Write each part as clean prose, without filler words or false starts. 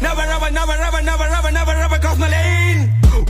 never ever never ever never ever never ever cross my lane.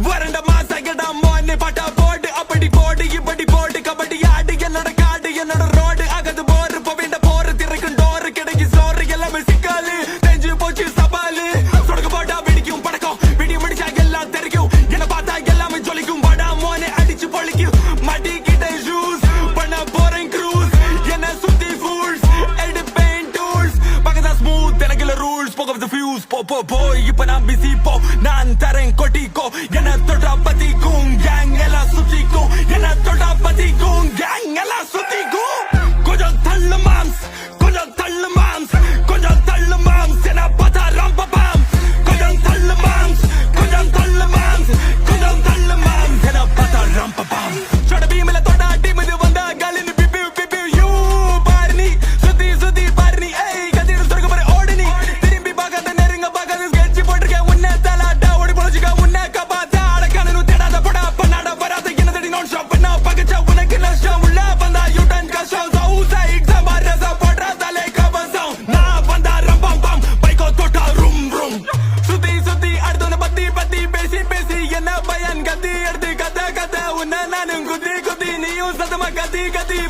வரண்ட மாசங்கடா மோனே பட்டா போடு அப்படி போடு இப்படி போடு கபடி ஆடு என்னோட காடு என்னோட ரோடு அகது போர் போவேண்ட போர் திறக்கும் டோர் கிடைக்கு சோறு எல்லாமே சிக்காலு தெரிஞ்சு போச்சு சவாலு சொடக்கு போட்டா வெடிக்கும் படக்கம் வெடி முடிச்சா எல்லாம் தெரியும் என்ன பார்த்தா எல்லாமே ஜொலிக்கும் படா மோனே அடிச்சு பொழிக்கும் மாட்டிக்கிட்ட ஷூஸ் பண்ண போறேன் க்ரூஸ் என்ன சுத்தி ஃபூல்ஸ் எடுப்பேன் டூல்ஸ் பக்கதா ஸ்மூத் எனக்குல ரூல்ஸ் போக the fuse போ இப்ப நான் பிஸி போ நான் தரேன் கொட்டிக்கோ என்ன தொட்டா பத்திக்கும் கேங் எல்லாம் சுத்திக்கும் என்ன தொட்டா பத்திக்கும் கேங் எல்லாம் சுத்திக்கும் கொஞ்சம் தள்ளு மாம்ஸ் கொஞ்சம் தள்ளு மாம்ஸ் கொஞ்சம் தள்ளு மாம்ஸ் என்ன பார்த்தா ரம்ப பாம் கொஞ்சம் தள்ளு மாம்ஸ் கொஞ்சம் தள்ளு மாம்ஸ் கொஞ்சம் தள்ளு மாம்ஸ் என்ன பார்த்தா ரம்ப பாம் சொட பீமில தொட்டா டீம் இது வந்தா கலின் பிபி பிபி யூ பார்னி சுத்தி சுத்தி பார்னி ஏய் கதிர் சொர்க்க போற ஓடுனி திரும்பி பார்க்காத நெருங்க பார்க்காத ஸ்கெட்ச் போட்டுருக்க உன்னை தலாட்டா ஓடி பொழிச்சுக்க உன்னை கபாத்தா அடக்கானு தேடாத படா பண்ணாட வராத என்னதடி நான் ஷாப் பண்ணா பகச்சா உனக்கு நஷ்டம் உள்ள வந்தா யூ டன் கஷ்டம் சவுசா எக்ஸாம் ரசா போடுறா தலை கவசம் நான் வந்தா ரம்பம் பம் பைக்கோ தொட்டா ரும் ரும் சுத்தி சுத்தி அடுத்தவனை பத்தி பத்தி பேசி பேசி என்ன பயன் கத்தி எடுத்து கத்த கத்த உன்னை நானும் குத்தி குத்தி நீயும் சத்தமா கத்தி கத்தி